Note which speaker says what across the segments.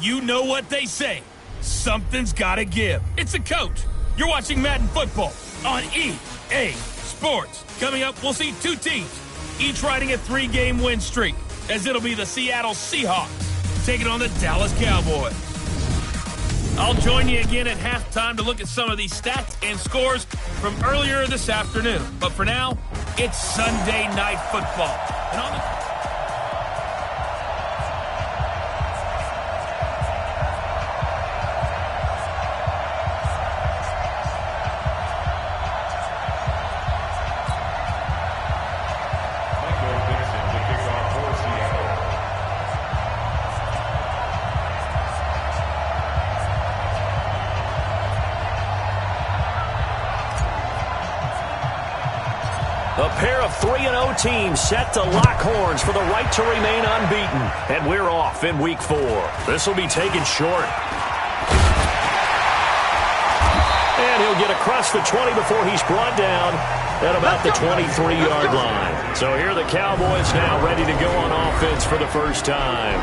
Speaker 1: You know what they say. Something's got to give. It's a coach. You're watching Madden Football on EA Sports. Coming up, we'll see two teams, each riding a 3-game win streak, as it'll be the Seattle Seahawks taking on the Dallas Cowboys. I'll join you again at halftime to look at some of these stats and scores from earlier this afternoon. But for now, it's Sunday Night Football. And on the
Speaker 2: A pair of 3-0 teams set to lock horns for the right to remain unbeaten. And we're off in Week 4. This will be taken short. And he'll get across the 20 before he's brought down at about the 23-yard line. So here are the Cowboys now ready to go on offense for the first time.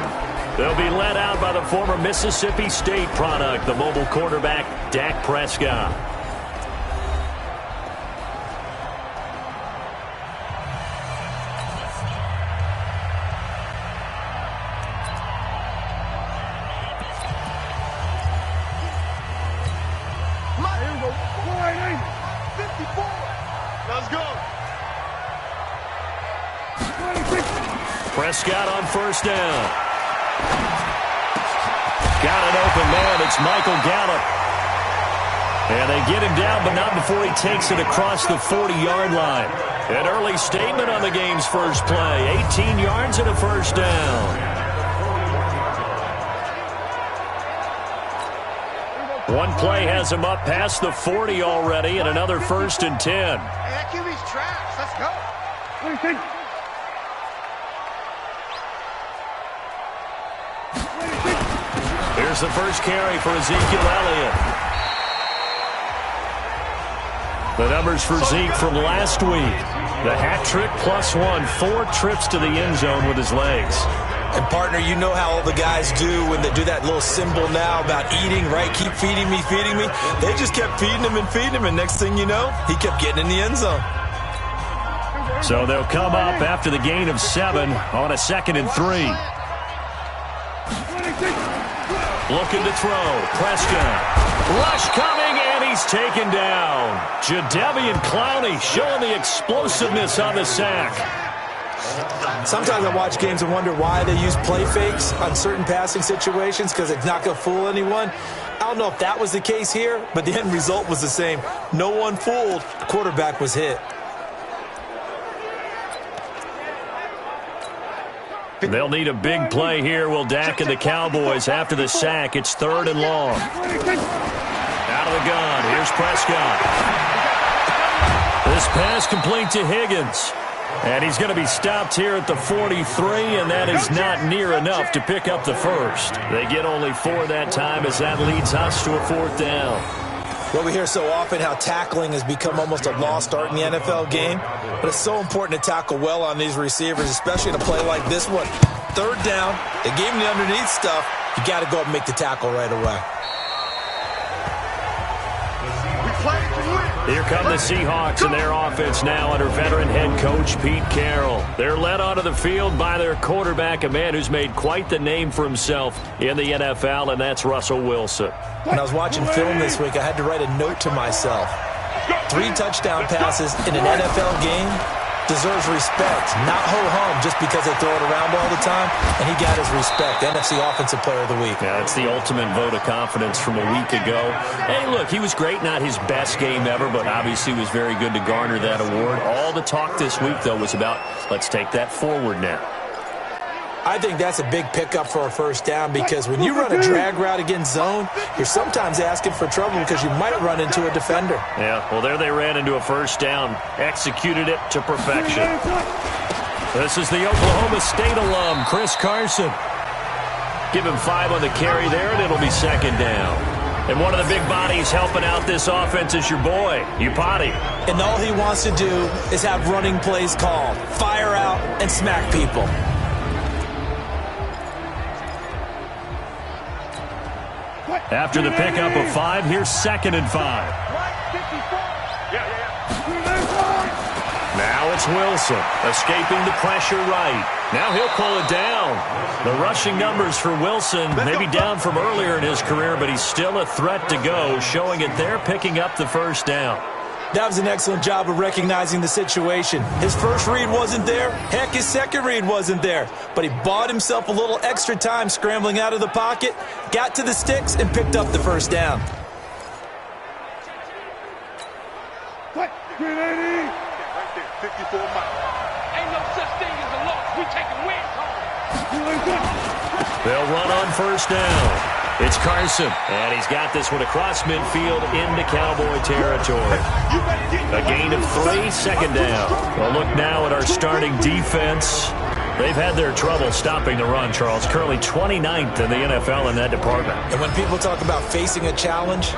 Speaker 2: They'll be led out by the former Mississippi State product, the mobile quarterback, Dak Prescott. Prescott on first down. Got an open man. It's Michael Gallup. And they get him down, but not before he takes it across the 40-yard line. An early statement on the game's first play. 18 yards and a first down. One play has him up past the 40 already, and another 1st and 10.
Speaker 3: Hey, that QB's trash. Let's go.
Speaker 2: Here's the first carry for Ezekiel Elliott. The numbers for Zeke from last week. The hat trick +1, 4 trips to the end zone with his legs.
Speaker 4: And, partner, you know how all the guys do when they do that little symbol now about eating, right? Keep feeding me, feeding me. They just kept feeding him and feeding him, and next thing you know, he kept getting in the end zone.
Speaker 2: So they'll come up after the gain of 7 on a 2nd and 3. Looking to throw. Prescott. Rush coming, and he's taken down. Jadeveon Clowney showing the explosiveness on the sack.
Speaker 4: Sometimes I watch games and wonder why they use play fakes on certain passing situations, because it's not going to fool anyone. I don't know if that was the case here, but the end result was the same. No one fooled. The quarterback was hit.
Speaker 2: They'll need a big play here, will Dak and the Cowboys. After the sack, it's 3rd and long. Out of the gun, here's Prescott. This pass complete to Higgins. And he's going to be stopped here at the 43, and that is not near enough to pick up the first. They get only 4 that time as that leads us to a 4th down.
Speaker 4: Well, we hear so often how tackling has become almost a lost art in the NFL game, but it's so important to tackle well on these receivers, especially in a play like this one. 3rd down, they gave him the underneath stuff. You got to go up and make the tackle right away.
Speaker 2: Here come the Seahawks and their offense now under veteran head coach Pete Carroll. They're led onto the field by their quarterback, a man who's made quite the name for himself in the NFL, and that's Russell Wilson.
Speaker 4: When I was watching film this week, I had to write a note to myself. 3 touchdown passes in an NFL game, deserves respect, not ho-hum just because they throw it around all the time, and he got his respect. NFC Offensive Player of the Week.
Speaker 2: Yeah, it's the ultimate vote of confidence from a week ago. Hey, look, he was great, not his best game ever, but obviously was very good to garner that award. All the talk this week, though, was about let's take that forward now.
Speaker 4: I think that's a big pickup for a first down because when you run a drag route against zone, you're sometimes asking for trouble because you might run into a defender.
Speaker 2: Yeah, well, there they ran into a first down, executed it to perfection. This is the Oklahoma State alum, Chris Carson. Give him 5 on the carry there, and it'll be second down. And one of the big bodies helping out this offense is your boy, Upati.
Speaker 4: And all he wants to do is have running plays called, fire out, and smack people.
Speaker 2: After the pickup of 5, here's 2nd and 5. Now it's Wilson, escaping the pressure right. Now he'll pull it down. The rushing numbers for Wilson maybe down from earlier in his career, but he's still a threat to go, showing it there, picking up the first down.
Speaker 4: That was an excellent job of recognizing the situation. His first read wasn't there. Heck, his second read wasn't there. But he bought himself a little extra time scrambling out of the pocket, got to the sticks, and picked up the first down.
Speaker 3: Right there, 54 miles. Ain't no such thing as a loss. We taking wins home.
Speaker 2: They'll run on first down. It's Carson, and he's got this one across midfield into Cowboy territory. A gain of 3, second down. Well, look now at our starting defense. They've had their trouble stopping the run, Charles. Currently 29th in the NFL in that department.
Speaker 4: And when people talk about facing a challenge,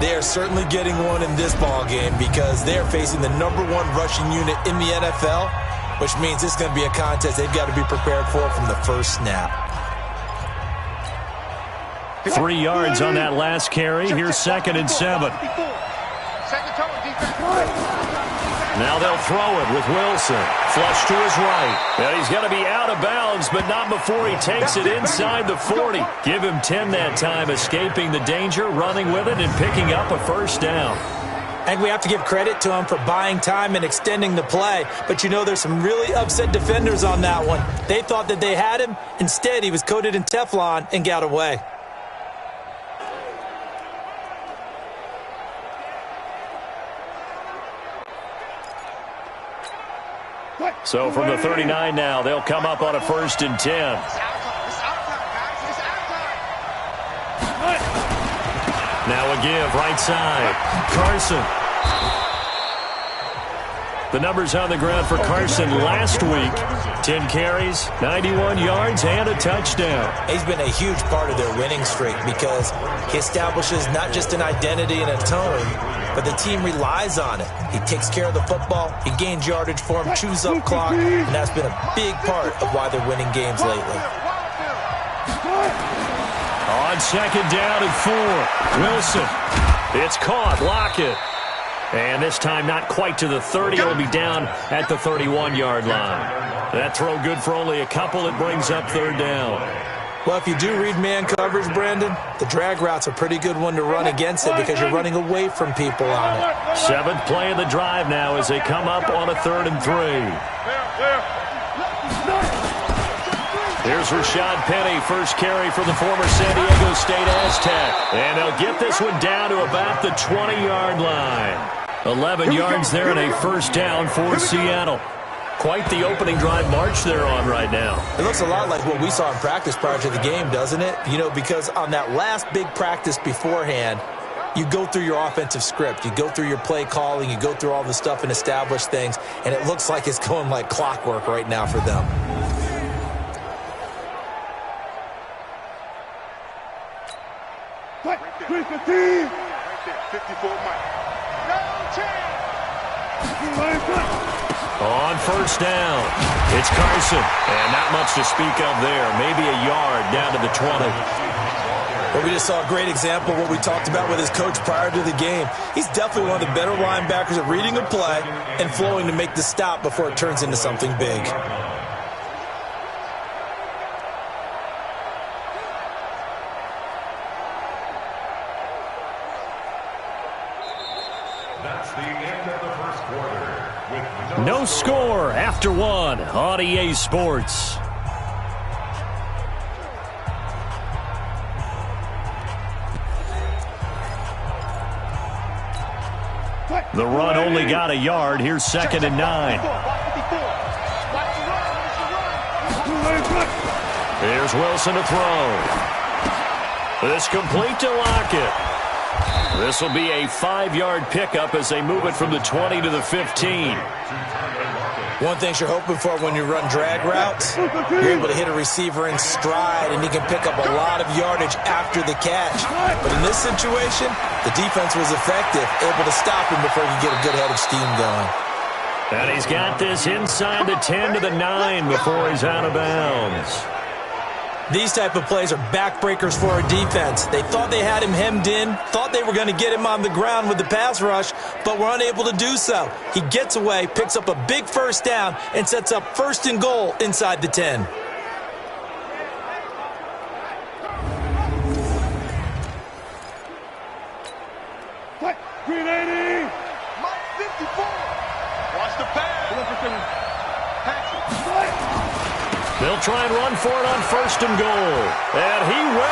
Speaker 4: they are certainly getting one in this ball game because they're facing the #1 rushing unit in the NFL, which means it's going to be a contest they've got to be prepared for from the first snap.
Speaker 2: 3 yards on that last carry. Here's 2nd and 7. Now they'll throw it with Wilson. Flush to his right. Now he's going to be out of bounds, but not before he takes it inside the 40. Give him 10 that time, escaping the danger, running with it, and picking up a first down.
Speaker 4: I think we have to give credit to him for buying time and extending the play. But you know there's some really upset defenders on that one. They thought that they had him. Instead, he was coated in Teflon and got away.
Speaker 2: So from the 39 now, they'll come up on a 1st and 10. Now a give, right side. Carson. The numbers on the ground for Carson last week. 10 carries, 91 yards, and a touchdown.
Speaker 4: He's been a huge part of their winning streak because he establishes not just an identity and a tone, but the team relies on it. He takes care of the football, he gains yardage for him, chews up clock, and that's been a big part of why they're winning games lately.
Speaker 2: On 2nd down and 4, Wilson. It's caught, Lockett. And this time not quite to the 30. It'll be down at the 31-yard line. That throw good for only a couple. It brings up 3rd down.
Speaker 4: Well, if you do read man coverage, Brandon, the drag route's a pretty good one to run against it because you're running away from people on it.
Speaker 2: 7th play of the drive now as they come up on a 3rd and 3. Here's Rashad Penny, first carry for the former San Diego State Aztec. And they'll get this one down to about the 20-yard line. 11 yards there and a first down for Seattle. Quite the opening drive march they're on right now.
Speaker 4: It looks a lot like what we saw in practice prior to the game, doesn't it? You know, because on that last big practice beforehand, you go through your offensive script. You go through your play calling. You go through all the stuff and establish things. And it looks like it's going like clockwork right now for them.
Speaker 3: Right there, 54 miles. No chance.
Speaker 2: On first down, it's Carson. And not much to speak of there. Maybe a yard down to the 20.
Speaker 4: Well, we just saw a great example of what we talked about with his coach prior to the game. He's definitely one of the better linebackers at reading a play and flowing to make the stop before it turns into something big.
Speaker 5: That's the end of the first quarter.
Speaker 2: No score after one on EA Sports. The run only got a yard. Here's 2nd and 9. Here's Wilson to throw. This complete to Lockett. This will be a 5-yard pickup as they move it from the 20 to the 15.
Speaker 4: One thing you're hoping for when you run drag routes, you're able to hit a receiver in stride, and he can pick up a lot of yardage after the catch. But in this situation, the defense was effective, able to stop him before he could get a good head of steam going.
Speaker 2: And he's got this inside the 10 to the 9 before he's out of bounds.
Speaker 4: These type of plays are backbreakers for a defense. They thought they had him hemmed in, thought they were going to get him on the ground with the pass rush, but were unable to do so. He gets away, picks up a big first down, and sets up 1st and goal inside the 10.
Speaker 3: Green 80. Mike 54. Watch the pass.
Speaker 2: They'll try and run for it on 1st and goal. And he will.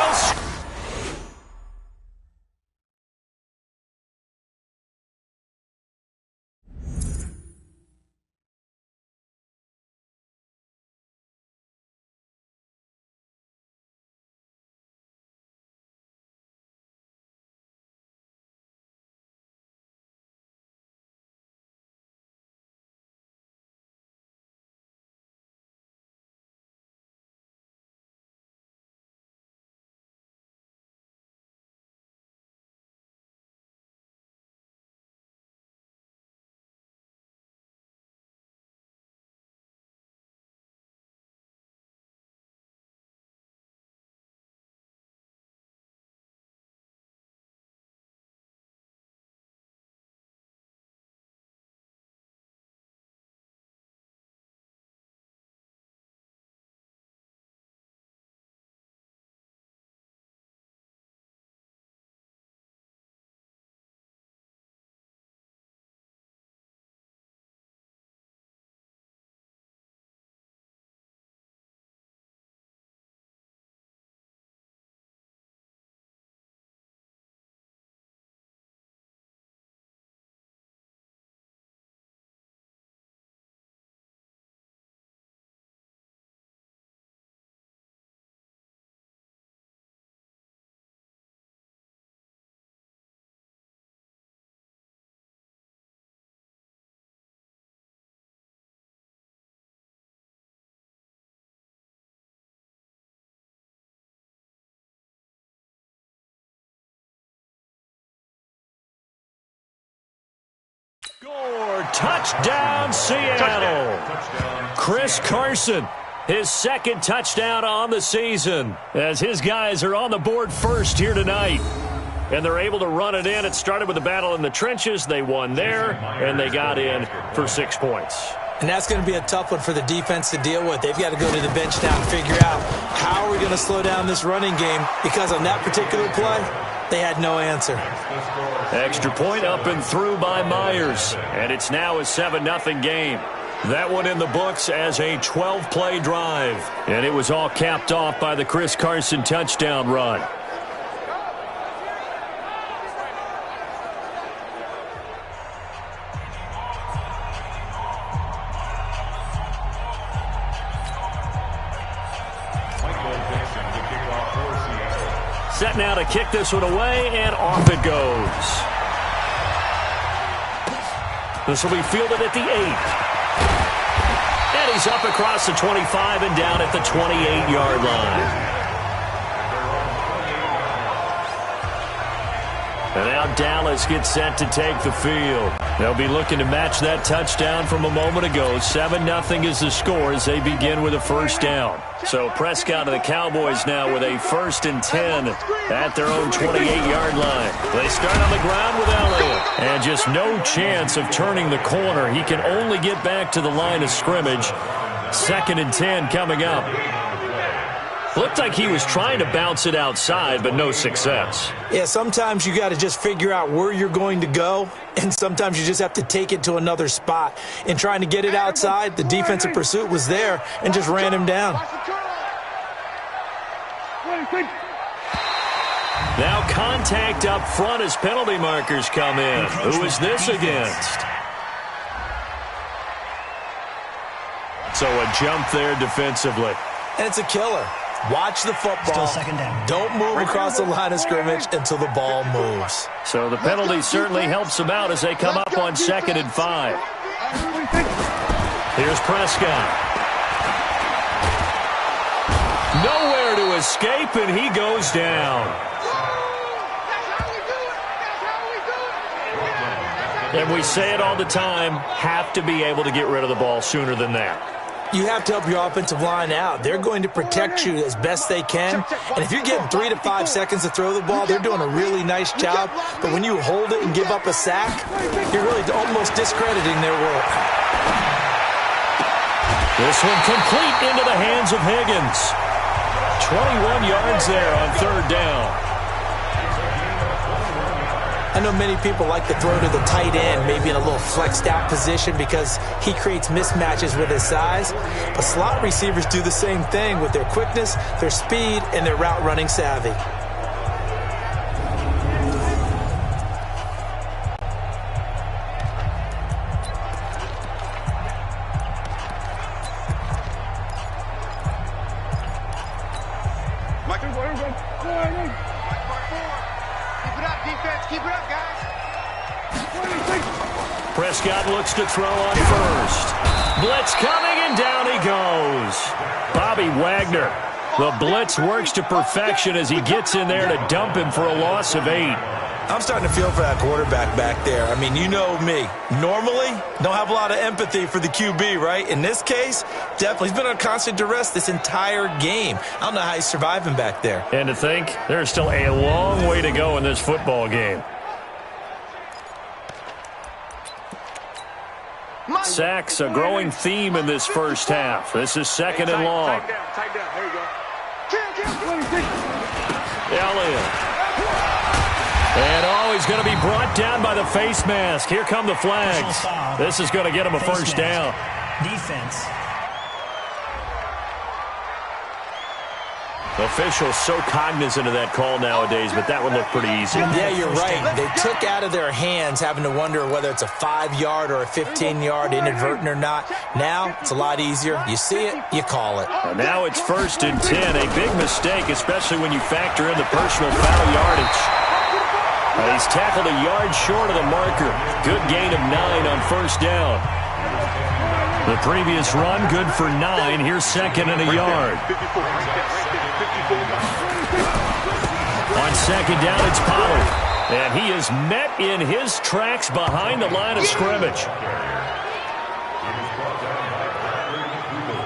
Speaker 2: Score, touchdown, Seattle. Chris Carson, his 2nd touchdown on the season, as his guys are on the board first here tonight. And they're able to run it in. It started with a battle in the trenches. They won there, and they got in for 6 points.
Speaker 4: And that's going to be a tough one for the defense to deal with. They've got to go to the bench now and figure out how are we going to slow down this running game, because on that particular play, they had no answer.
Speaker 2: Extra point up and through by Myers, and it's now a 7-0 game. That one in the books as a 12-play drive, and it was all capped off by the Chris Carson touchdown run. Set now to kick this one away, and off it goes. This will be fielded at the 8. And he's up across the 25 and down at the 28-yard line. And now Dallas gets set to take the field. They'll be looking to match that touchdown from a moment ago. 7-0 is the score as they begin with a first down. So Prescott and the Cowboys now with a 1st and 10 at their own 28-yard line. They start on the ground with Elliott. And just no chance of turning the corner. He can only get back to the line of scrimmage. 2nd and 10 coming up. Looked like he was trying to bounce it outside, but no success.
Speaker 4: Yeah, sometimes you got to just figure out where you're going to go, and sometimes you just have to take it to another spot. In trying to get it outside, the defensive pursuit was there and just ran him down.
Speaker 2: Now contact up front as penalty markers come in. Who is this against? So a jump there defensively.
Speaker 4: And it's a killer. Watch the football. Don't move across the line of scrimmage until the ball moves.
Speaker 2: So the penalty certainly helps them out as they come up on 2nd and 5. Here's Prescott. Nowhere to escape, and he goes down. And we say it all the time, have to be able to get rid of the ball sooner than that.
Speaker 4: You have to help your offensive line out. They're going to protect you as best they can. And if you're getting 3 to 5 seconds to throw the ball, they're doing a really nice job. But when you hold it and give up a sack, you're really almost discrediting their work.
Speaker 2: This one complete into the hands of Higgins. 21 yards there on 3rd down.
Speaker 4: I know many people like to throw to the tight end, maybe in a little flexed out position because he creates mismatches with his size. But slot receivers do the same thing with their quickness, their speed, and their route running savvy.
Speaker 2: Prescott looks to throw on 1st. Blitz coming, and down he goes. Bobby Wagner. The blitz works to perfection as he gets in there to dump him for a loss of 8.
Speaker 4: I'm starting to feel for that quarterback back there. I mean, you know me. Normally, don't have a lot of empathy for the QB, right? In this case, definitely. He's been on constant duress this entire game. I don't know how he's surviving back there.
Speaker 2: And to think, there's still a long way to go in this football game. Sacks, a growing theme in this first half. This is 2nd and long.
Speaker 3: Tight down. There you go.
Speaker 2: Elliott. And he's going to be brought down by the face mask. Here come the flags. This is going to get him a first down.
Speaker 5: Defense.
Speaker 2: Officials so cognizant of that call nowadays, but that one looked pretty easy.
Speaker 4: Yeah, you're right. They took out of their hands having to wonder whether it's a 5-yard or a 15-yard inadvertent or not. Now, it's a lot easier. You see it, you call it.
Speaker 2: And now it's 1st and 10. A big mistake, especially when you factor in the personal foul yardage. He's tackled a yard short of the marker. Good gain of 9 on 1st down. The previous run, good for 9. Here's 2nd and a yard. On 2nd down, it's Pollard. And he is met in his tracks behind the line of scrimmage.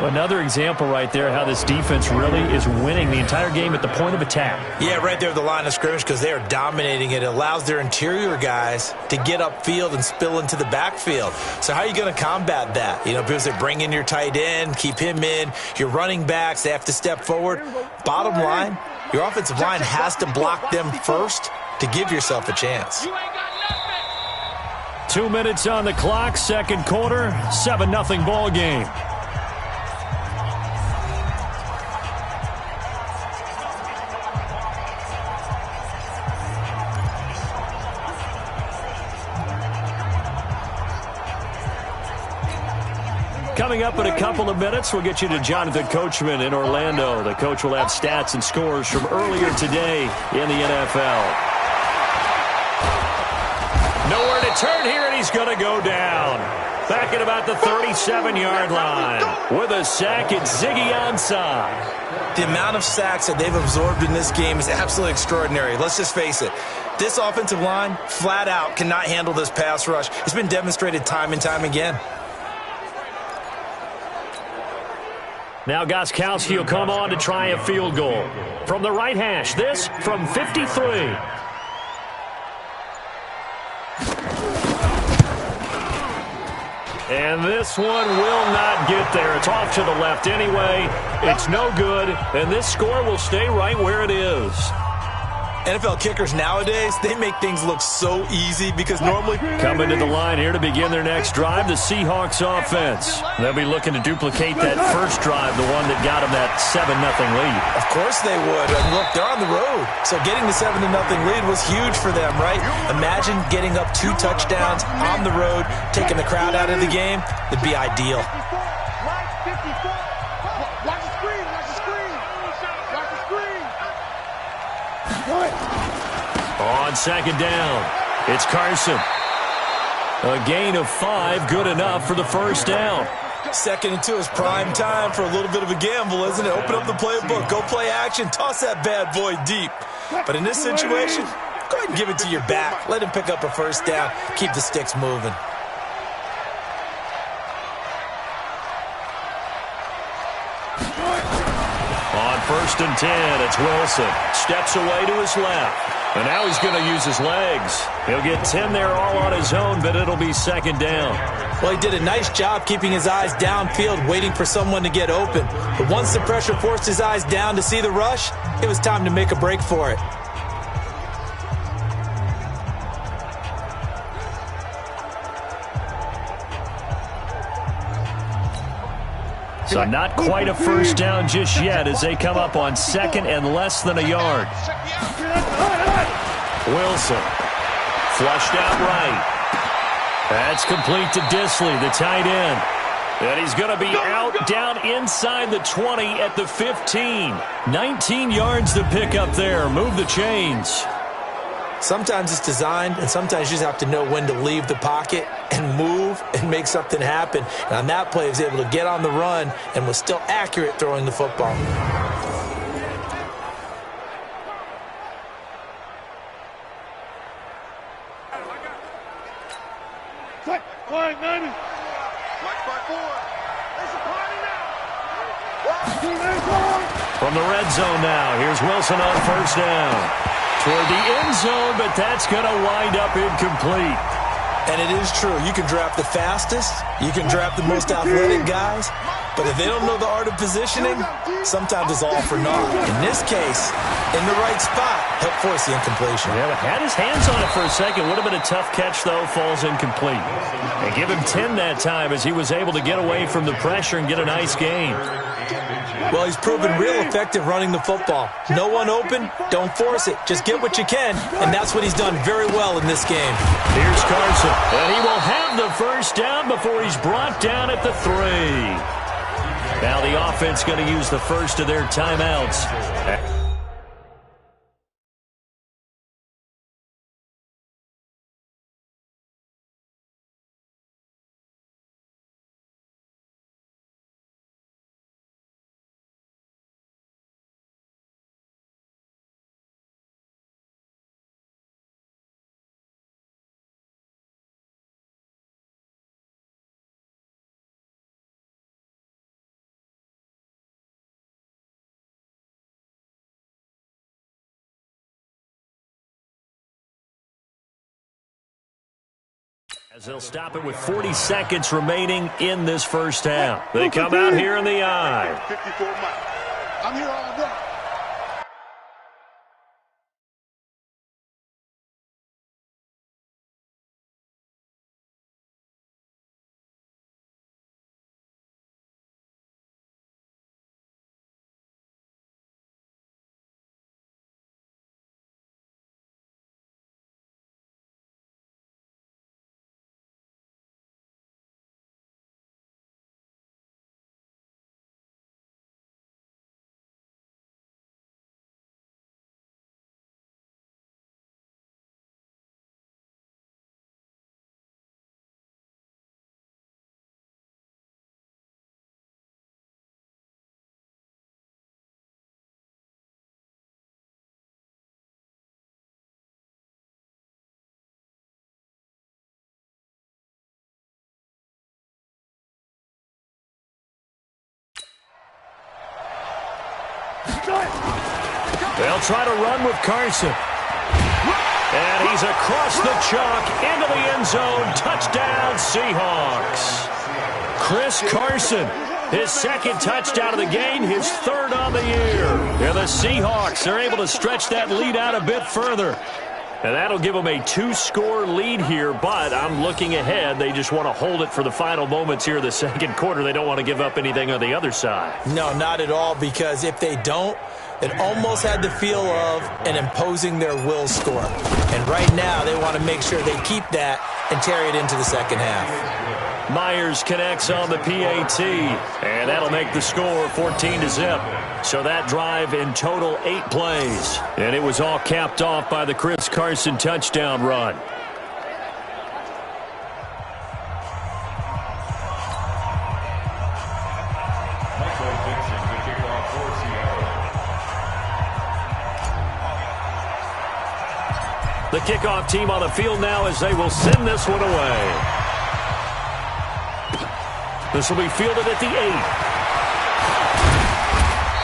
Speaker 2: Another example right there how this defense really is winning the entire game at the point of attack.
Speaker 4: Yeah, right there at the line of scrimmage because they are dominating it. It allows their interior guys to get upfield and spill into the backfield. So how are you going to combat that? You know, because they bring in your tight end, keep him in. Your running backs, they have to step forward. Bottom line, your offensive line has to block them first to give yourself a chance.
Speaker 2: 2 minutes on the clock, 2nd quarter, 7-0 ball game. Coming up in a couple of minutes, we'll get you to Jonathan Coachman in Orlando. The coach will have stats and scores from earlier today in the NFL. Nowhere to turn here, and he's going to go down. Back at about the 37-yard line. With a sack, it's Ziggy Ansah.
Speaker 4: The amount of sacks that they've absorbed in this game is absolutely extraordinary. Let's just face it. This offensive line, flat out, cannot handle this pass rush. It's been demonstrated time and time again.
Speaker 2: Now Gostkowski will come on to try a field goal. From the right hash, this from 53. And this one will not get there. It's off to the left anyway. It's no good, and this score will stay right where it is.
Speaker 4: NFL kickers nowadays, they make things look so easy because normally...
Speaker 2: Coming to the line here to begin their next drive, the Seahawks offense. They'll be looking to duplicate that first drive, the one that got them that 7-0 lead.
Speaker 4: Of course they would. And look, they're on the road. So getting the 7-0 lead was huge for them, right? Imagine getting up 2 touchdowns on the road, taking the crowd out of the game. It'd be ideal.
Speaker 2: On second down, it's Carson. A gain of 5, good enough for the first down.
Speaker 4: 2nd and 2 is prime time for a little bit of a gamble, isn't it? Open up the playbook, go play action, toss that bad boy deep. But in this situation, go ahead and give it to your back. Let him pick up a first down, keep the sticks moving.
Speaker 2: On 1st and 10, it's Wilson. Steps away to his left. And now he's going to use his legs. He'll get 10 there all on his own, but it'll be 2nd down.
Speaker 4: Well, he did a nice job keeping his eyes downfield, waiting for someone to get open. But once the pressure forced his eyes down to see the rush, it was time to make a break for it.
Speaker 2: So not quite a first down just yet as they come up on 2nd and less than a yard. Wilson, flushed out right. That's complete to Disley, the tight end. And he's going to be out down inside the 20 at the 15. 19 yards to pick up there. Move the chains.
Speaker 4: Sometimes it's designed, and sometimes you just have to know when to leave the pocket and move and make something happen. And on that play, he was able to get on the run and was still accurate throwing the football.
Speaker 2: From the red zone now, here's Wilson on 1st down. Toward the end zone, but that's going to wind up incomplete.
Speaker 4: And it is true. You can draft the fastest. You can draft the most athletic guys. But if they don't know the art of positioning, sometimes it's all for naught. In this case, in the right spot, helped force the incompletion.
Speaker 2: Yeah, had his hands on it for a second. Would have been a tough catch, though. Falls incomplete. And give him 10 that time as he was able to get away from the pressure and get a nice gain.
Speaker 4: Well, he's proven real effective running the football. No one open, don't force it. Just get what you can, and that's what he's done very well in this game.
Speaker 2: Here's Carson, and he will have the first down before he's brought down at the 3. Now the offense going to use the first of their timeouts. As they'll stop it with 40 seconds remaining in this first half. They come out here in the eye.
Speaker 3: 54 miles. I'm here all day.
Speaker 2: They'll try to run with Carson. And he's across the chalk into the end zone. Touchdown, Seahawks. Chris Carson. His second touchdown of the game, his third on the year. And the Seahawks are able to stretch that lead out a bit further. And that'll give them a 2-score lead here, but I'm looking ahead. They just want to hold it for the final moments here of the second quarter. They don't want to give up anything on the other side.
Speaker 4: No, not at all, because if they don't, it almost had the feel of an imposing their will score. And right now, they want to make sure they keep that and carry it into the second half.
Speaker 2: Myers connects on the PAT, and that'll make the score 14-0. So that drive in total 8 plays, and it was all capped off by the Chris Carson touchdown run. The kickoff team on the field now as they will send this one away. This will be fielded at the 8.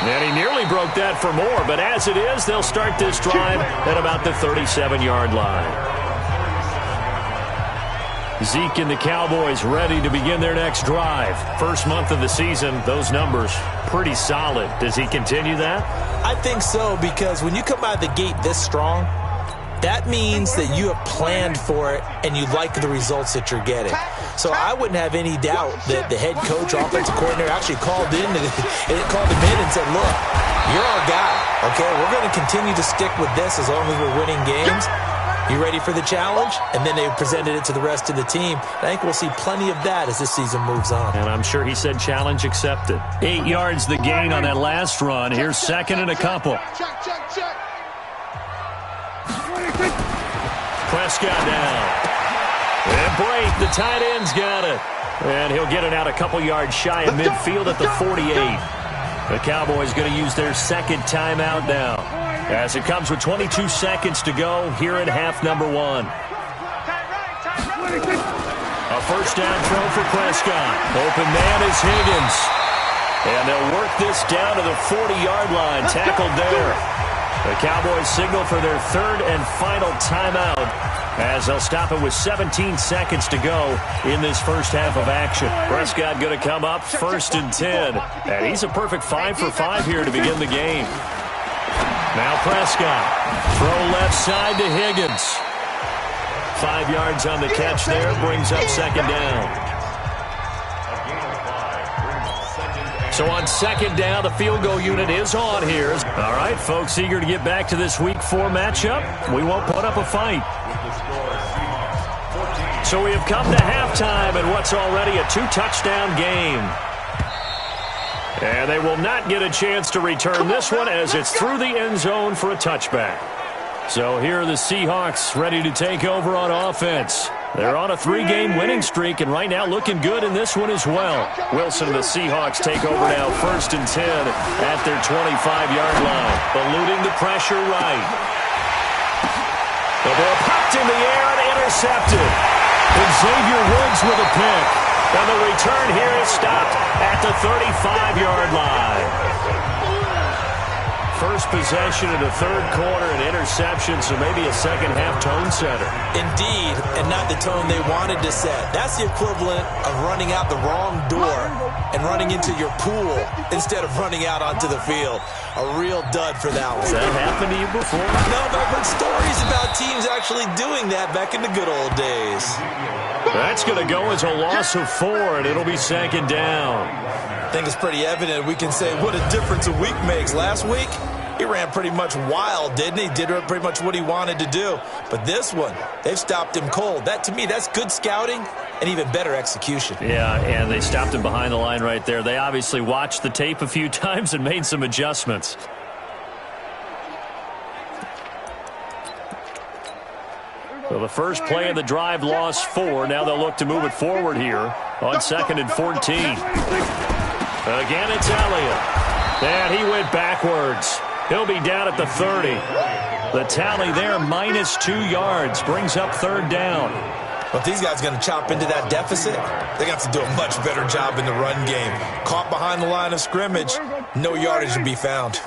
Speaker 2: And he nearly broke that for more, but as it is, they'll start this drive at about the 37-yard line. Zeke and the Cowboys ready to begin their next drive. First month of the season, those numbers pretty solid. Does he continue that?
Speaker 4: I think so, because when you come out of the gate this strong, that means that you have planned for it and you like the results that you're getting. So I wouldn't have any doubt that the head coach, offensive coordinator, actually called him in and said, look, you're our guy, okay? We're going to continue to stick with this as long as we're winning games. You ready for the challenge? And then they presented it to the rest of the team. I think we'll see plenty of that as this season moves on.
Speaker 2: And I'm sure he said challenge accepted. 8 yards the gain on that last run. Here's second and a couple. Prescott down. And Brake, the tight end's got it. And he'll get it out a couple yards shy of midfield at the 48. The Cowboys going to use their second timeout now, as it comes with 22 seconds to go here in half number 1. A first down throw for Prescott. Open man is Higgins. And they'll work this down to the 40-yard line. Tackled there. The Cowboys signal for their third and final timeout, as they'll stop it with 17 seconds to go in this first half of action. Prescott going to come up first and 10. And he's a perfect 5 for 5 here to begin the game. Now Prescott. Throw left side to Higgins. 5 yards on the catch there. Brings up second down. So on second down, the field goal unit is on here. All right, folks, eager to get back to this Week 4 matchup. We won't put up a fight. So we have come to halftime in what's already a 2-touchdown game. And they will not get a chance to return this one as it's through the end zone for a touchback. So here are the Seahawks ready to take over on offense. They're on a 3-game winning streak, and right now looking good in this one as well. Wilson and the Seahawks take over now first and 10 at their 25-yard line. Eluding the pressure right. The ball popped in the air and intercepted. Xavier Woods with a pick. And the return here is stopped at the 35-yard line. First possession in the third quarter, an interception, so maybe a second-half tone setter.
Speaker 4: Indeed, and not the tone they wanted to set. That's the equivalent of running out the wrong door and running into your pool instead of running out onto the field. A real dud for that one.
Speaker 2: Has that happened to you before?
Speaker 4: No, but I've heard stories about teams actually doing that back in the good old days.
Speaker 2: That's going to go as a loss of 4, and it'll be second down.
Speaker 4: I think it's pretty evident we can say what a difference a week makes. Last week, he ran pretty much wild, didn't he? Did pretty much what he wanted to do. But this one, they've stopped him cold. That, to me, that's good scouting and even better execution.
Speaker 2: Yeah, and they stopped him behind the line right there. They obviously watched the tape a few times and made some adjustments. So the first play of the drive lost 4. Now they'll look to move it forward here on second and 14. Again, it's Elliott. And he went backwards. He'll be down at the 30. The tally there, minus 2 yards, brings up third down.
Speaker 4: Well, if these guys are going to chop into that deficit, they're going to have to do a much better job in the run game. Caught behind the line of scrimmage, no yardage to be found.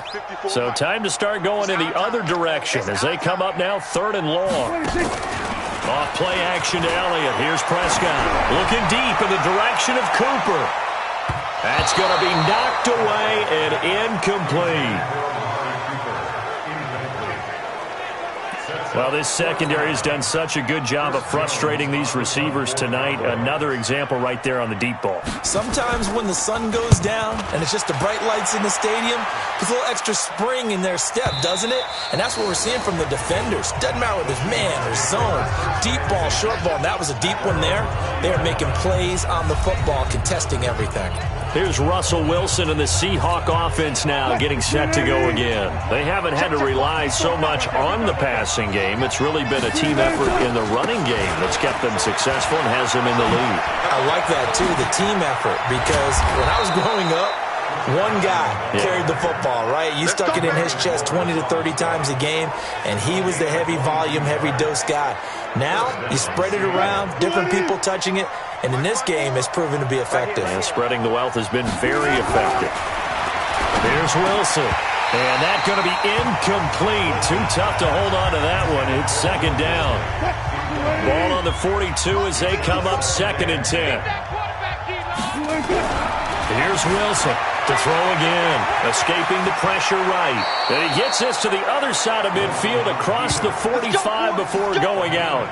Speaker 2: So time to start going in the other direction as they come up now third and long. Off play action to Elliott. Here's Prescott. Looking deep in the direction of Cooper. That's going to be knocked away and incomplete. Well, this secondary has done such a good job of frustrating these receivers tonight. Another example right there on the deep ball.
Speaker 4: Sometimes when the sun goes down and it's just the bright lights in the stadium, there's a little extra spring in their step, doesn't it? And that's what we're seeing from the defenders. Doesn't matter whether it's man or zone, deep ball, short ball. And that was a deep one there. They're making plays on the football, contesting everything.
Speaker 2: Here's Russell Wilson and the Seahawk offense now getting set to go again. They haven't had to rely so much on the passing game. It's really been a team effort in the running game that's kept them successful and has them in the lead.
Speaker 4: I like that, too, the team effort, because when I was growing up, one guy carried the football, right? You stuck it in his chest 20 to 30 times a game, and he was the heavy volume, heavy dose guy. Now, you spread it around, different people touching it, and in this game, it's proven to be effective.
Speaker 2: And spreading the wealth has been very effective. Here's Wilson. And that's going to be incomplete. Too tough to hold on to that one. It's second down. Ball on the 42 as they come up 2nd and 10. Here's Wilson to throw again. Escaping the pressure right. And he gets this to the other side of midfield across the 45 before going out.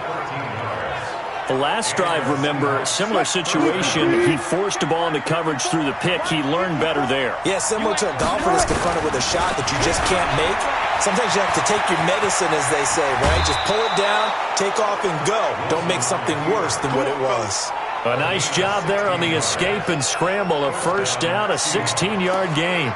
Speaker 2: The last drive, remember, similar situation. He forced the ball into coverage through the pick. He learned better there.
Speaker 4: Yeah, similar to a golfer that's confronted with a shot that you just can't make. Sometimes you have to take your medicine, as they say, right? Just pull it down, take off, and go. Don't make something worse than what it was.
Speaker 2: A nice job there on the escape and scramble. A first down, a 16-yard gain.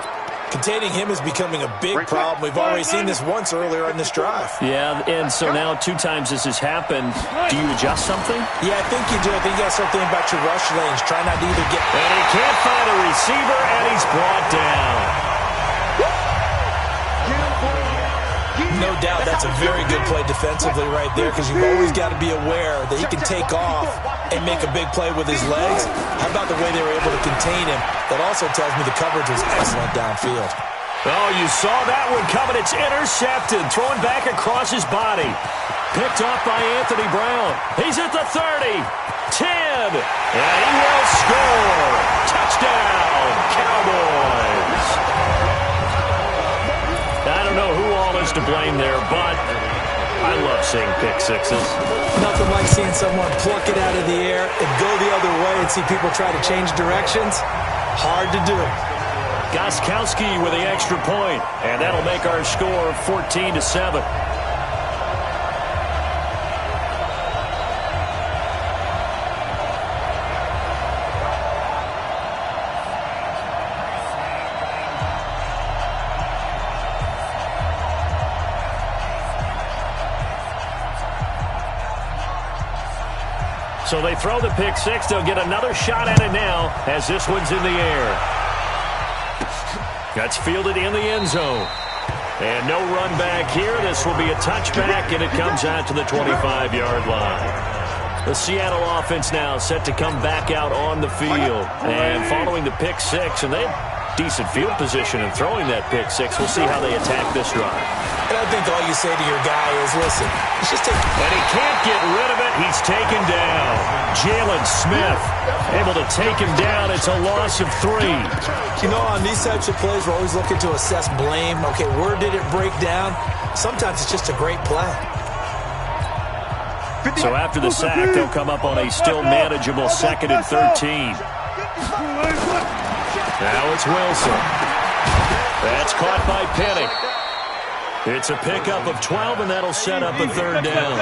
Speaker 4: Containing him is becoming a big problem. We've already seen this once earlier in this drive.
Speaker 2: Yeah, and so now 2 times this has happened. Do you adjust something?
Speaker 4: Yeah, I think you do. I think you got to start thinking about your rush lanes. Try not to either get...
Speaker 2: And he can't find a receiver, and he's brought down.
Speaker 4: No doubt that's a very good play defensively right there, because you've always got to be aware that he can take off and make a big play with his legs. How about the way they were able to contain him? That also tells me the coverage was excellent downfield.
Speaker 2: Oh, you saw that one coming. It's intercepted. Thrown back across his body. Picked off by Anthony Brown. He's at the 30. 10. And he will score. Touchdown, Cowboys. I don't know who all is to blame there, but I love seeing pick sixes.
Speaker 4: Nothing like seeing someone pluck it out of the air and go the other way and see people try to change directions. Hard to do.
Speaker 2: Gostkowski with the extra point, and that'll make our score 14-7. So they throw the pick six. They'll get another shot at it now as this one's in the air. That's fielded in the end zone. And no run back here. This will be a touchback, and it comes out to the 25-yard line. The Seattle offense now set to come back out on the field. And following the pick six, and they have decent field position in throwing that pick six. We'll see how they attack this drive.
Speaker 4: And I think all you say to your guy is, listen, he's just taking...
Speaker 2: And he can't get rid of it. He's taken down. Jalen Smith able to take him down. It's a loss of 3.
Speaker 4: You know, on these types of plays, we're always looking to assess blame. Okay, where did it break down? Sometimes it's just a great play.
Speaker 2: So after the sack, they'll come up on a still manageable 2nd and 13. Now it's Wilson. That's caught by Penny. It's a pickup of 12, and that'll set up a 3rd down.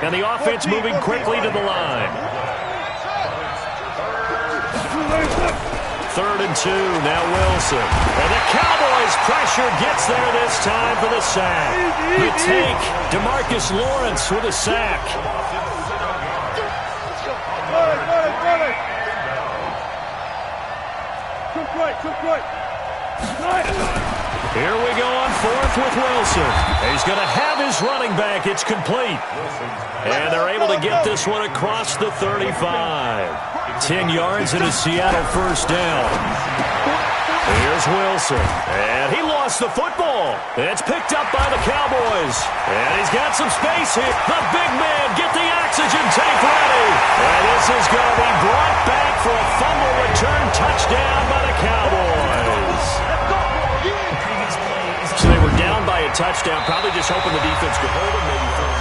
Speaker 2: And the offense moving quickly to the line. 3rd and 2, now Wilson. And the Cowboys pressure gets there this time for the sack. You take DeMarcus Lawrence with a sack. Here we go on 4th with Wilson. He's going to have his running back. It's complete. And they're able to get this one across the 35. 10 yards and a Seattle first down. Here's Wilson, and he lost the football. It's picked up by the Cowboys, and he's got some space here. The big man, get the oxygen tank ready. And this is going to be brought back for a fumble return touchdown by the Cowboys. So they were down by a touchdown, probably just hoping the defense could hold them maybe for.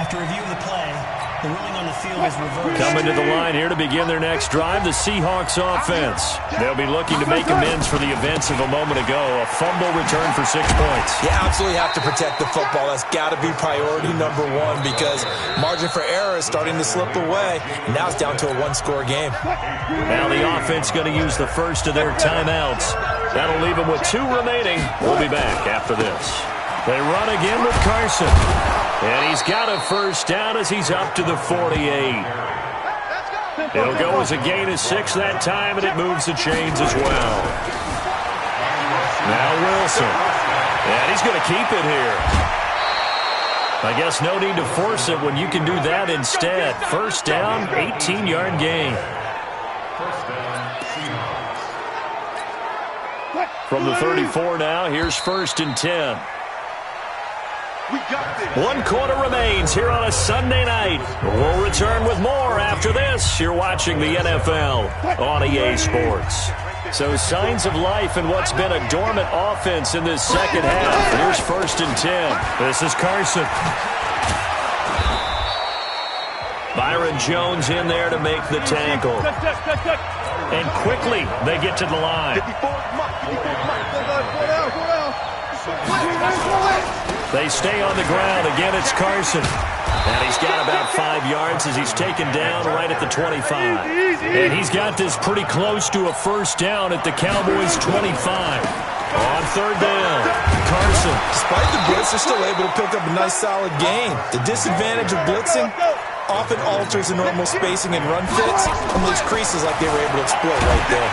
Speaker 5: After review of the play, the ruling on the field is reversed.
Speaker 2: Coming to the line here to begin their next drive, the Seahawks offense. They'll be looking to make amends for the events of a moment ago. A fumble return for 6 points.
Speaker 4: You absolutely have to protect the football. That's got to be priority number one because margin for error is starting to slip away. And now it's down to a one-score game.
Speaker 2: Now the offense going to use the first of their timeouts. That'll leave them with 2 remaining. We'll be back after this. They run again with Carson. And he's got a first down as he's up to the 48. It'll go as a gain of 6 that time, and it moves the chains as well. Now Wilson. And he's going to keep it here. I guess no need to force it when you can do that instead. First down, 18-yard gain. From the 34 now, here's 1st and 10. 1 quarter remains here on a Sunday night. We'll return with more after this. You're watching the NFL on EA Sports. So signs of life in what's been a dormant offense in this second half. Here's 1st and 10. This is Carson. Byron Jones in there to make the tackle. And quickly they get to the line. They stay on the ground. Again, it's Carson. And he's got about 5 yards as he's taken down right at the 25. And he's got this pretty close to a first down at the Cowboys' 25. On 3rd down, Carson.
Speaker 4: Despite the blitz, they're still able to pick up a nice solid gain. The disadvantage of blitzing often alters the normal spacing and run fits and leaves creases like they were able to exploit right there.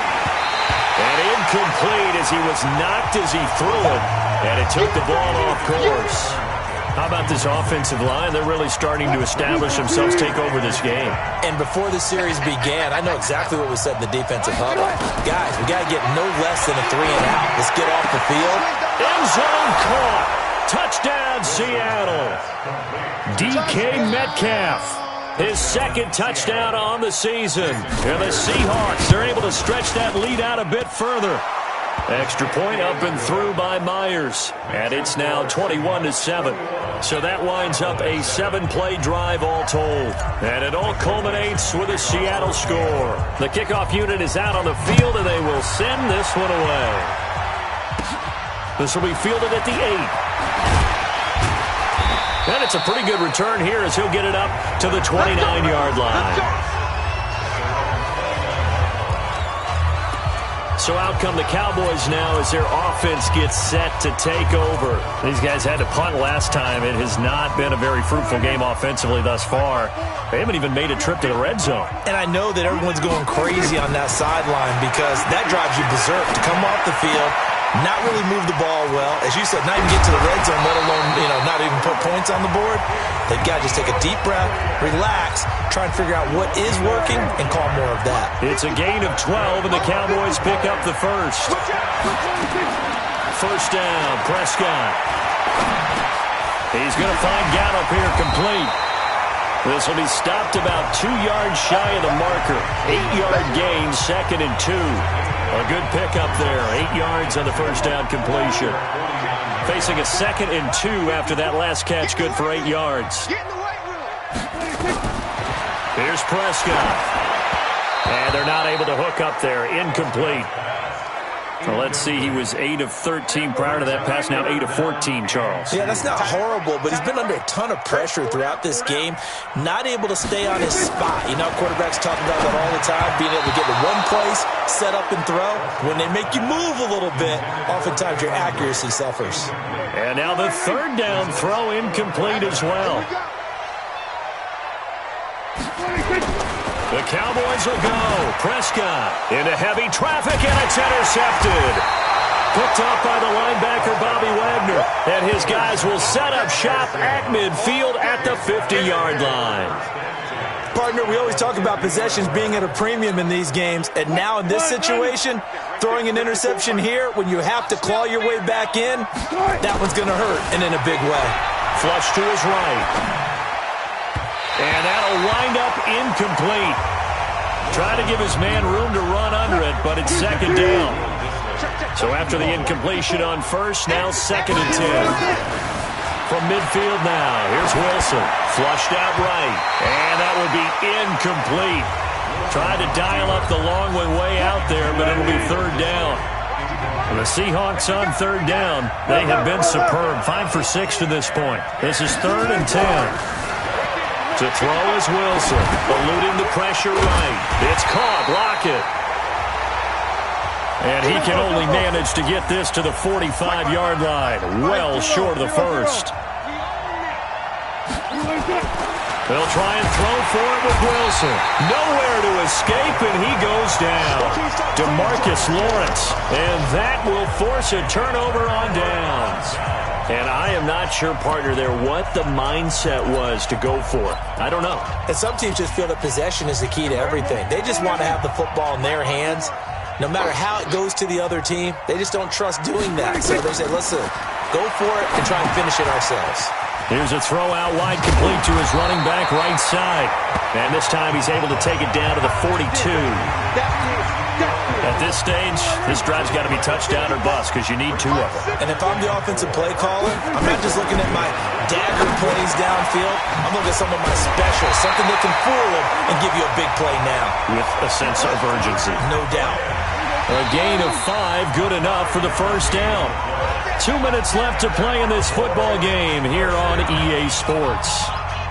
Speaker 2: And incomplete as he was knocked as he threw it. And it took the ball off course. How about this offensive line? They're really starting to establish themselves, take over this game.
Speaker 4: And before the series began, I know exactly what was said in the defensive huddle. Guys, we got to get no less than a 3-and-out. Let's get off the field.
Speaker 2: End zone caught. Touchdown, Seattle. DK Metcalf. His 2nd touchdown on the season. And the Seahawks are able to stretch that lead out a bit further. Extra point up and through by Myers. And it's now 21-7. So that winds up a 7-play drive all told. And it all culminates with a Seattle score. The kickoff unit is out on the field, and they will send this one away. This will be fielded at the 8. And it's a pretty good return here as he'll get it up to the 29-yard line. So out come the Cowboys now as their offense gets set to take over. These guys had to punt last time. It has not been a very fruitful game offensively thus far. They haven't even made a trip to the red zone.
Speaker 4: And I know that everyone's going crazy on that sideline because that drives you berserk to come off the field, not really move the ball well. As you said, not even get to the red zone, let alone, not even put points on the board. They've got to just take a deep breath, relax, try and figure out what is working, and call more of that.
Speaker 2: It's a gain of 12, and the Cowboys pick up the first. First down, Prescott. He's going to find Gallup here complete. This will be stopped about 2 yards shy of the marker. 8-yard gain, 2nd and 2. A good pickup there. 8 yards on the first down completion. Facing a 2nd and 2 after that last catch, good for 8 yards. Here's Prescott. And they're not able to hook up there. Incomplete. Well, let's see. He was 8 of 13 prior to that pass. Now 8 of 14, Charles.
Speaker 4: Yeah, that's not horrible, but he's been under a ton of pressure throughout this game. Not able to stay on his spot. Quarterbacks talk about that all the time, being able to get to one place, set up and throw. When they make you move a little bit, oftentimes your accuracy suffers.
Speaker 2: And now the 3rd down throw incomplete as well. The Cowboys will go. Prescott into heavy traffic, and it's intercepted. Picked up by the linebacker, Bobby Wagner. And his guys will set up shop at midfield at the 50-yard line.
Speaker 4: partner, we always talk about possessions being at a premium in these games, and now in this situation, throwing an interception here when you have to claw your way back in, that one's going to hurt, and in a big way.
Speaker 2: Flush to his right. And that'll wind up incomplete. Trying to give his man room to run under it, but it's second down. So after the incompletion on first, now 2nd and 10. From midfield now, here's Wilson. Flushed out right, and that will be incomplete. Tried to dial up the long one way out there, but it'll be 3rd down. And the Seahawks on 3rd down, they have been superb. 5 for 6 to this point. This is 3rd and 10. To throw is Wilson, eluding the pressure right. It's caught, Lockett. And he can only manage to get this to the 45-yard line, well short of the first. They'll try and throw for it with Wilson. Nowhere to escape, and he goes down. DeMarcus Lawrence, and that will force a turnover on downs. And I am not sure, partner, there what the mindset was to go for it. I don't know.
Speaker 4: And some teams just feel that possession is the key to everything. They just want to have the football in their hands. No matter how it goes to the other team, they just don't trust doing that. So they say, listen, go for it and try and finish it ourselves.
Speaker 2: Here's a throw out wide, complete to his running back right side. And this time he's able to take it down to the 42. At this stage, this drive's got to be touchdown or bust because you need 2 of them.
Speaker 4: And if I'm the offensive play caller, I'm not just looking at my dagger plays downfield. I'm looking at some of my specials, something that can fool them and give you a big play now.
Speaker 2: With a sense of urgency.
Speaker 4: No doubt.
Speaker 2: A gain of 5, good enough for the first down. 2 minutes left to play in this football game here on EA Sports.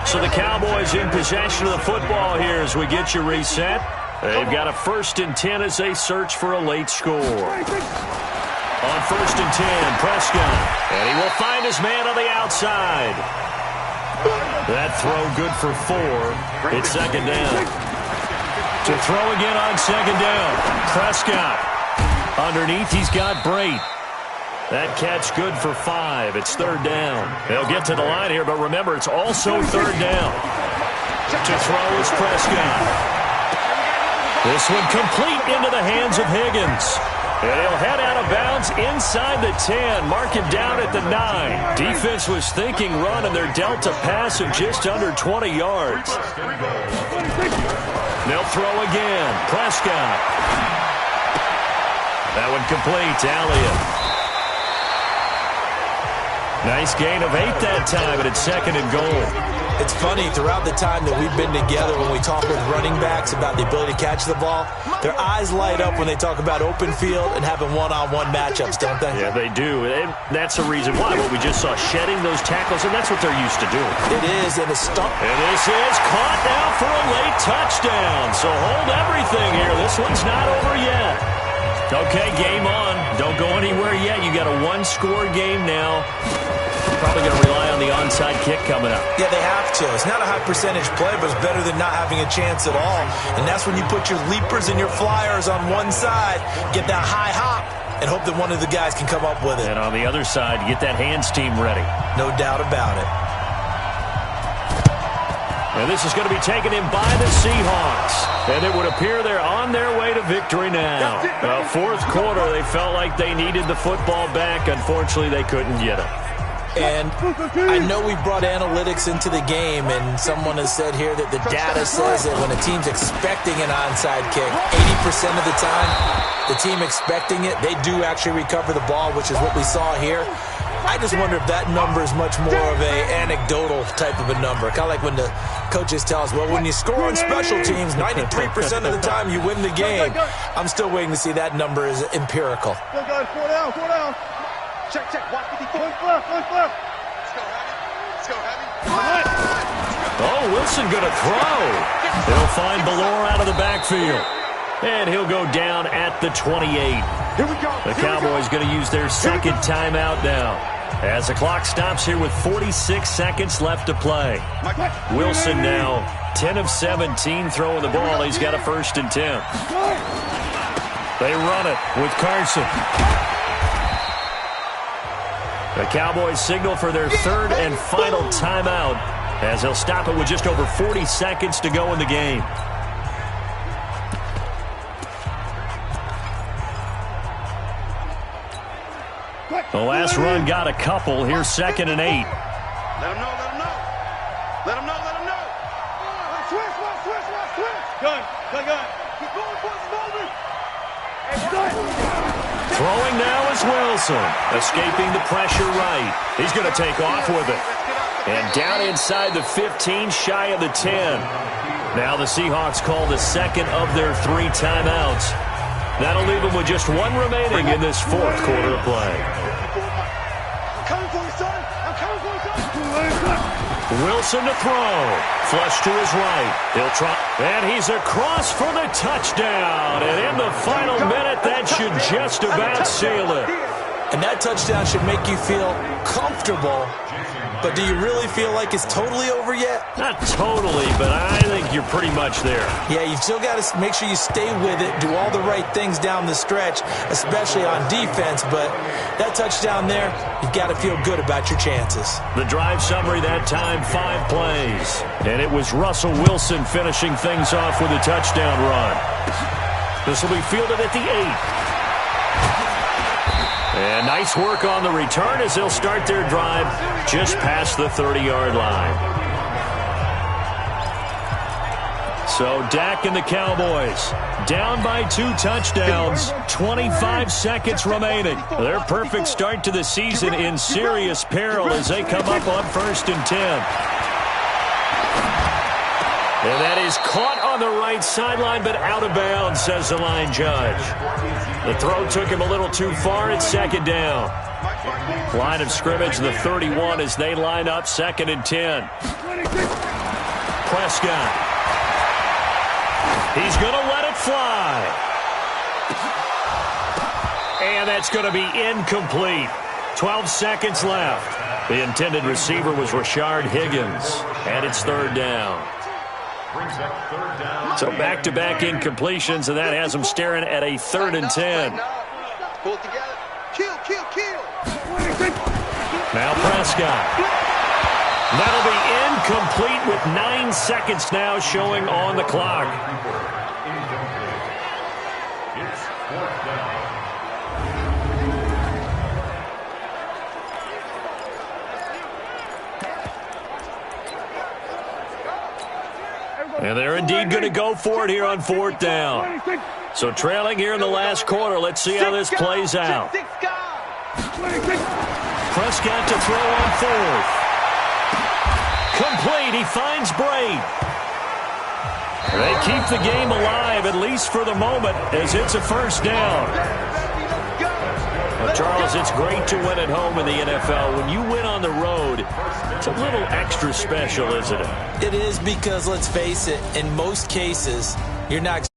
Speaker 2: So the Cowboys in possession of the football here as we get you reset. They've got a 1st and 10 as they search for a late score. On 1st and 10, Prescott. And he will find his man on the outside. That throw good for 4. It's 2nd down. To throw again on 2nd down. Prescott. Underneath, he's got Brate. That catch good for 5. It's 3rd down. They'll get to the line here, but remember, it's also 3rd down. To throw is Prescott. This one complete into the hands of Higgins. And he'll head out of bounds inside the 10. Mark it down at the 9. Defense was thinking run, and they're dealt a pass of just under 20 yards. They'll throw again. Prescott. That one complete. Elliott. Nice gain of 8 that time, and it's 2nd and goal.
Speaker 4: It's funny, throughout the time that we've been together, when we talk with running backs about the ability to catch the ball, their eyes light up when they talk about open field and having one-on-one matchups, don't they?
Speaker 2: Yeah, they do. And that's the reason why. What we just saw, shedding those tackles, and that's what they're used to doing.
Speaker 4: It is, and it's
Speaker 2: And this is caught now for a late touchdown. So hold everything here. This one's not over yet. Okay, game on. Don't go anywhere yet. You got a 1-score game now. Probably going to rely on the onside kick coming up.
Speaker 4: Yeah, they have to. It's not a high percentage play, but it's better than not having a chance at all. And that's when you put your leapers and your flyers on one side, get that high hop, and hope that one of the guys can come up with it.
Speaker 2: And on the other side, get that hands team ready.
Speaker 4: No doubt about it.
Speaker 2: And this is going to be taken in by the Seahawks. And it would appear they're on their way to victory now. Well, 4th quarter, they felt like they needed the football back. Unfortunately, they couldn't get it.
Speaker 4: And I know we brought analytics into the game, and someone has said here that the data says that when a team's expecting an onside kick, 80% of the time, the team expecting it, they do actually recover the ball, which is what we saw here. I just wonder if that number is much more of a anecdotal type of a number. Kind of like when the coaches tell us, well, when you score on special teams, 93% of the time you win the game. I'm still waiting to see that number is empirical.
Speaker 3: Go, guys. 4 down. 4 down. Check. Watch 54. Left. Let's go, heavy.
Speaker 2: Oh, Wilson going to throw. They'll find Ballore out of the backfield. And he'll go down at the 28.
Speaker 3: Here we go.
Speaker 2: The Cowboys going to use their 2nd timeout now. As the clock stops here with 46 seconds left to play. Wilson now 10 of 17 throwing the ball. He's got a 1st and 10. They run it with Carson. The Cowboys signal for their 3rd and final timeout as he'll stop it with just over 40 seconds to go in the game. The last run got a couple. Here's 2nd and 8.
Speaker 3: Let him know, let him know. Let him know, let him know. Switch. Gun. Keep going for his moment.
Speaker 2: Throwing now is Wilson, escaping the pressure right. He's going to take off with it. And down inside the 15, shy of the 10. Now the Seahawks call the second of their 3 timeouts. That'll leave them with just 1 remaining in this 4th quarter of play.
Speaker 3: I'm coming for you, son. I'm coming for you, son.
Speaker 2: Wilson to throw. Flush to his right. He'll try. And he's across for the touchdown. And in the final minute, that should just about seal it.
Speaker 4: And that touchdown should make you feel comfortable. But do you really feel like it's totally over yet?
Speaker 2: Not totally, but I think you're pretty much there.
Speaker 4: Yeah, you've still got to make sure you stay with it, do all the right things down the stretch, especially on defense. But that touchdown there, you've got to feel good about your chances.
Speaker 2: The drive summary that time, 5 plays. And it was Russell Wilson finishing things off with a touchdown run. This will be fielded at the 8. And nice work on the return as they'll start their drive just past the 30-yard line. So Dak and the Cowboys down by 2 touchdowns, 25 seconds remaining. Their perfect start to the season in serious peril as they come up on 1st and 10. And that is caught on the right sideline, but out of bounds, says the line judge. The throw took him a little too far. It's 2nd down. Line of scrimmage, the 31, as they line up 2nd and 10. Prescott. He's going to let it fly. And that's going to be incomplete. 12 seconds left. The intended receiver was Rashard Higgins, and it's 3rd down. So back-to-back incompletions, and that has them staring at a 3rd and 10.
Speaker 3: Pull together. Kill.
Speaker 2: Now Prescott. That'll be incomplete with 9 seconds now showing on the clock.
Speaker 3: It's 4th down.
Speaker 2: And they're indeed going to go for it here on 4th down. So trailing here in the last quarter. Let's see how this plays out. Prescott to throw on 4th. Complete. He finds Braid. They keep the game alive, at least for the moment, as it's a 1st down. Well, Charles, it's great to win at home in the NFL. When you win on the road, it's a little extra special, isn't it?
Speaker 4: It is, because, let's face it, in most cases, you're not